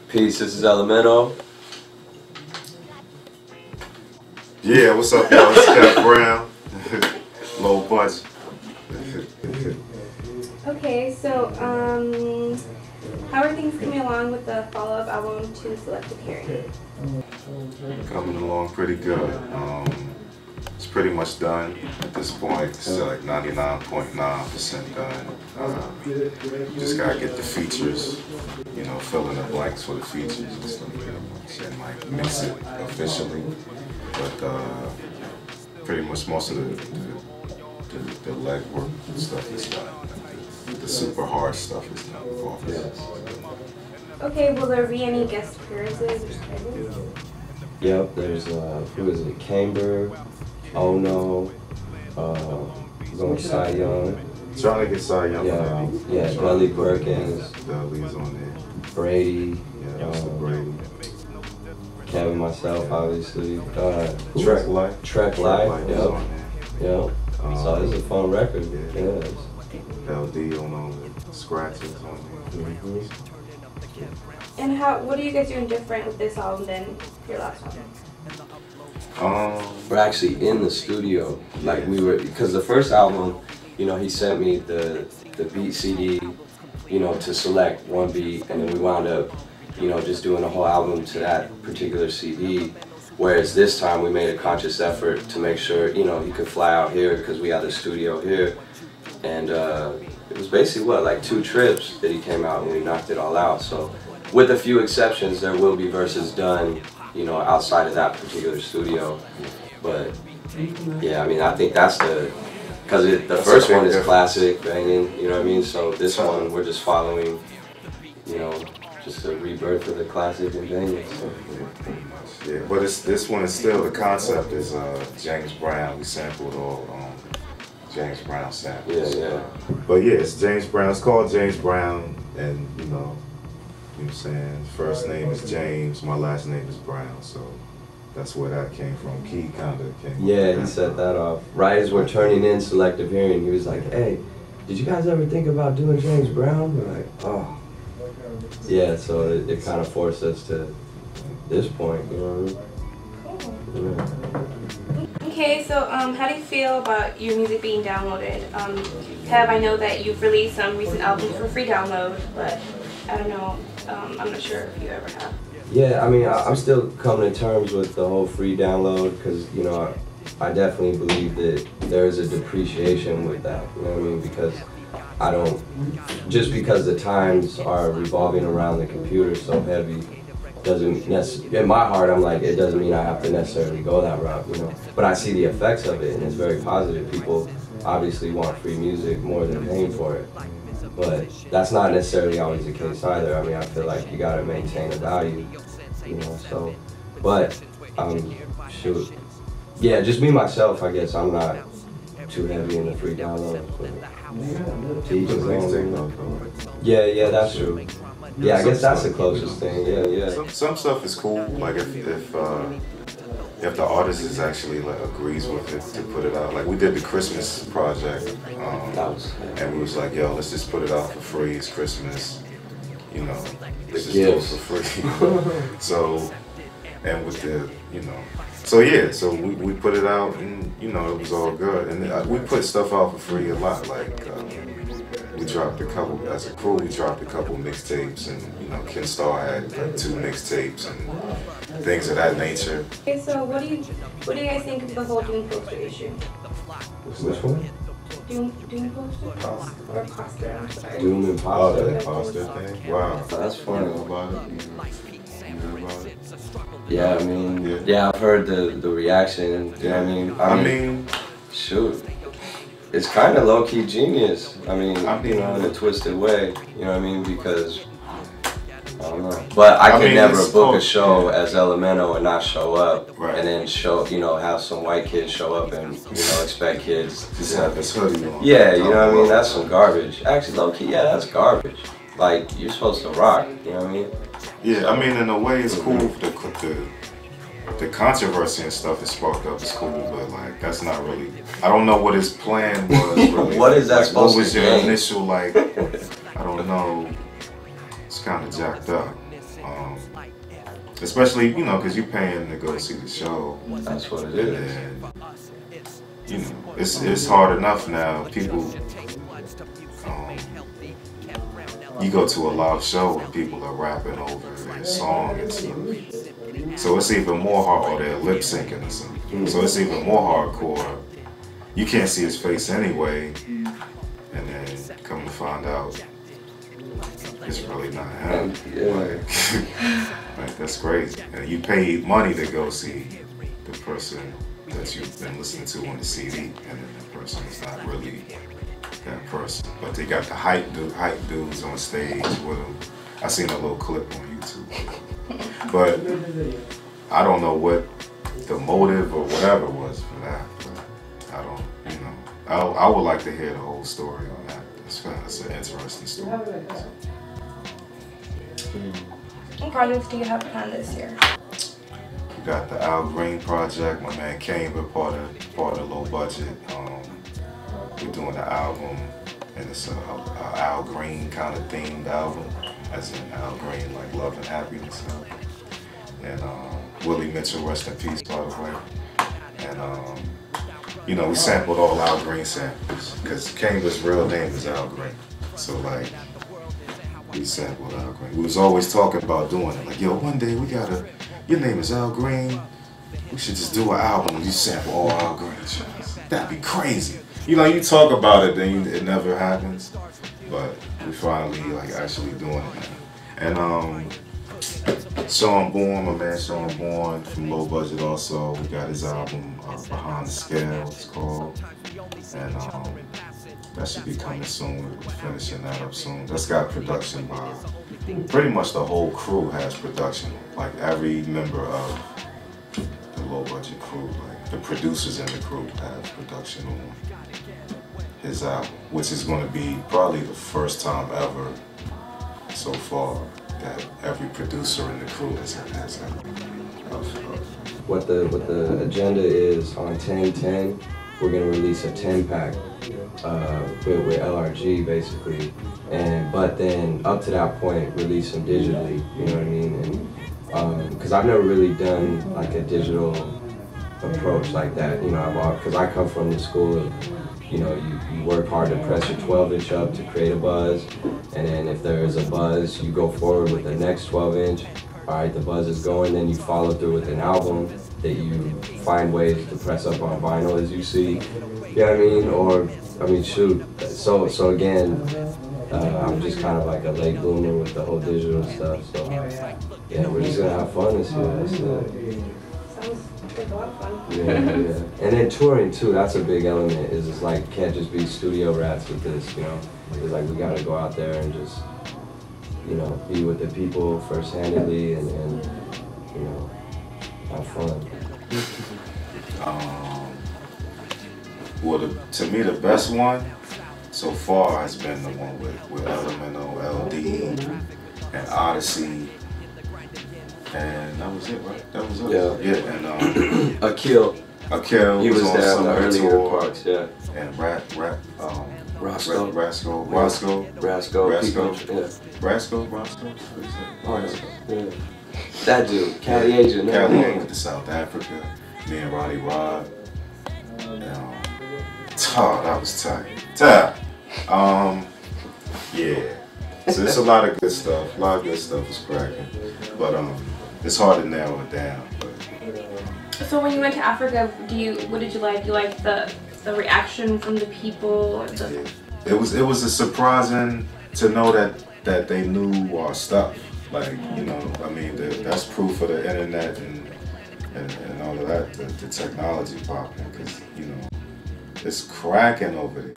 Peace, this is LMNO. Yeah, what's up, y'all? It's Scott Brown. Low budget. Okay, so how are things coming along with the follow-up album to Selective Hearing? Coming along pretty good. It's pretty much done at this point. It's like 99.9% done. Just gotta get the features, you know, fill in the blanks for the features and stuff and like mix it officially. But pretty much most of the legwork and stuff is done. The super hard stuff is done. Okay, will there be any guest appearances or surprises? Yep, there's who is it? Camber, LMNO, going Cy Young. Trying to get Cy Young now. Yeah, Belly Perkins. Belly's on there. Brady. Brady. Kevin, myself, obviously. Trek Life. Yep. Yep. So this is a fun record. Yeah. LD on all the scratches on there. And what are you guys doing different with this album than your last album? We're actually in the studio, like we were, because the first album, you know, he sent me the beat CD, you know, to select one beat, and then we wound up, you know, just doing the whole album to that particular CD. Whereas this time we made a conscious effort to make sure, you know, he could fly out here because we had the studio here, and it was basically like 2 trips that he came out and we knocked it all out. So, with a few exceptions, there will be verses done, you know, outside of that particular studio. But yeah, I mean, I think that's because the first one is classic, banging, you know what I mean? So this one, we're just following, you know, just a rebirth of the classic and banging. So. Yeah, but this one is still, the concept is James Brown. We sampled all James Brown samples. Yeah. But yeah, it's James Brown. It's called James Brown, and you know what I'm saying? First name is James, my last name is Brown, so that's where that came from. Key kind of came. Yeah, he set that off. Right as we're turning in Selective Hearing, he was like, "Hey, did you guys ever think about doing James Brown?" We're like, "Oh." Yeah, so it kind of forced us to this point, you know what I mean? Yeah. Okay, so how do you feel about your music being downloaded? I know that you've released some recent albums for free download, but I don't know, I'm not sure if you ever have. Yeah, I mean, I'm still coming to terms with the whole free download because, you know, I definitely believe that there is a depreciation with that, you know what I mean? Because I don't, just because the times are revolving around the computer so heavy, doesn't necessarily, in my heart, I'm like, it doesn't mean I have to necessarily go that route, you know. But I see the effects of it, and it's very positive. People obviously want free music more than paying for it. But that's not necessarily always the case either. I mean, I feel like you gotta maintain a value, you know, so. But, shoot. Yeah, just me, myself, I guess I'm not too heavy in the free download. Yeah, that's true. Yeah, I guess that's the closest thing. Yeah. Some stuff is cool. Like if the artist is actually like agrees with it to put it out. Like we did the Christmas project, and we was like, yo, let's just put it out for free. It's Christmas, you know. Let's just do it for free. So, and with the, you know. So yeah, so we put it out, and you know, it was all good. And we put stuff out for free a lot. Like we dropped a couple, as a crew, we dropped a couple mixtapes, and you know, Ken Starr had like 2 mixtapes and things of that nature. Okay, so what do you guys think of the whole Doom poster issue? Which one? Doom poster? Or poster, I'm sorry. Doom and Poster. Oh, the poster thing? Wow. That's funny. You know about it? You know about it? Yeah, I mean, yeah, I've heard the reaction, you know what I mean? I mean, shoot. It's kind of low-key genius. I mean, you know, in a twisted way, you know what I mean? Because, I don't know. But I could never book a show as LMNO and not show up, and then show, you know, have some white kids show up and, you know, expect kids to just have this hoodie on. Yeah, you know what I mean? That's some garbage. Actually, low-key, yeah, that's garbage. Like, you're supposed to rock, you know what I mean? Yeah, I mean, in a way, it's cool. The controversy and stuff that sparked up is cool, but like, that's not really. I don't know what his plan was. Really. What is that like, supposed to What was your gain? initial like? I don't know. It's kind of jacked up. Especially, you know, because you're paying to go see the show. That's what it is. And, you know, it's hard enough now. People, you go to a live show and people are rapping over their song and stuff. So it's even more hard, or they're lip syncing or something. So it's even more hardcore. You can't see his face anyway, and then come to find out it's really not him. Like, that's crazy. And you paid money to go see the person that you've been listening to on the CD, and then the person is not really that person. But they got the hype dudes on stage with them. I seen a little clip on YouTube. But I don't know what the motive or whatever was for that. But I don't, you know. I would like to hear the whole story on that. It's an interesting story. What projects do you have planned this year? We got the Al Green project. My man Kane, we're part of Low Budget. We're doing the album, and it's a Al Green kind of themed album, as in Al Green, like love and happiness. And Willie Mitchell, rest in peace, by the way. And you know, we sampled all Al Green samples, because Kane's real name is Al Green. So like, we sampled Al Green. We was always talking about doing it. Like, yo, one day we gotta, your name is Al Green, we should just do an album and you sample all Al Green shots. That'd be crazy. You know, you talk about it, then it never happens. But we finally like actually doing it now. And Sean Bourne, my man Sean Bourne from Low Budget also, we got his album Behind the Scale, it's called. And that should be coming soon. We're finishing that up soon. That's got production by pretty much the whole crew has production. Like every member of the Low Budget crew, like the producers in the crew have production on his album, which is going to be probably the first time ever so far that every producer in the crew has that. What the agenda is on 10/10, we're gonna release a 10-pack with LRG basically, but then up to that point release them digitally. You know what I mean? And because I've never really done like a digital approach like that. You know, because I come from the school of, you know, you work hard to press your 12-inch up to create a buzz, and then if there is a buzz, you go forward with the next 12-inch. All right, the buzz is going, then you follow through with an album that you find ways to press up on vinyl, as you see. You know what I mean? Or, I mean, shoot. So again, I'm just kind of like a late bloomer with the whole digital stuff. So yeah, we're just gonna have fun this year. That's it. Sounds like a lot of fun. Yeah. And then touring too, that's a big element, is it's like, can't just be studio rats with this, you know? It's like we gotta go out there and just, you know, be with the people first-handedly and you know, have fun. Well, to me, the best one so far has been the one with LMNO, LD, and Odyssey. And that was it, right? That was it. Yeah. Yeah, and Akil, he was on there on some the of earlier tour. parts, yeah. And Roscoe. Brasco. Yeah. That dude, Cali Agent. Cali Agent to South Africa. Me and Roddy Rod. That was tight. Yeah. So there's a lot of good stuff. A lot of good stuff was cracking. But it's hard to narrow it down. But. So when you went to Africa, what did you like? You liked the reaction from the people? Yeah. It was a surprising to know that they knew our stuff. Like, you know, I mean, that's proof of the internet and all of that, the technology popping, because, you know, it's cracking over there.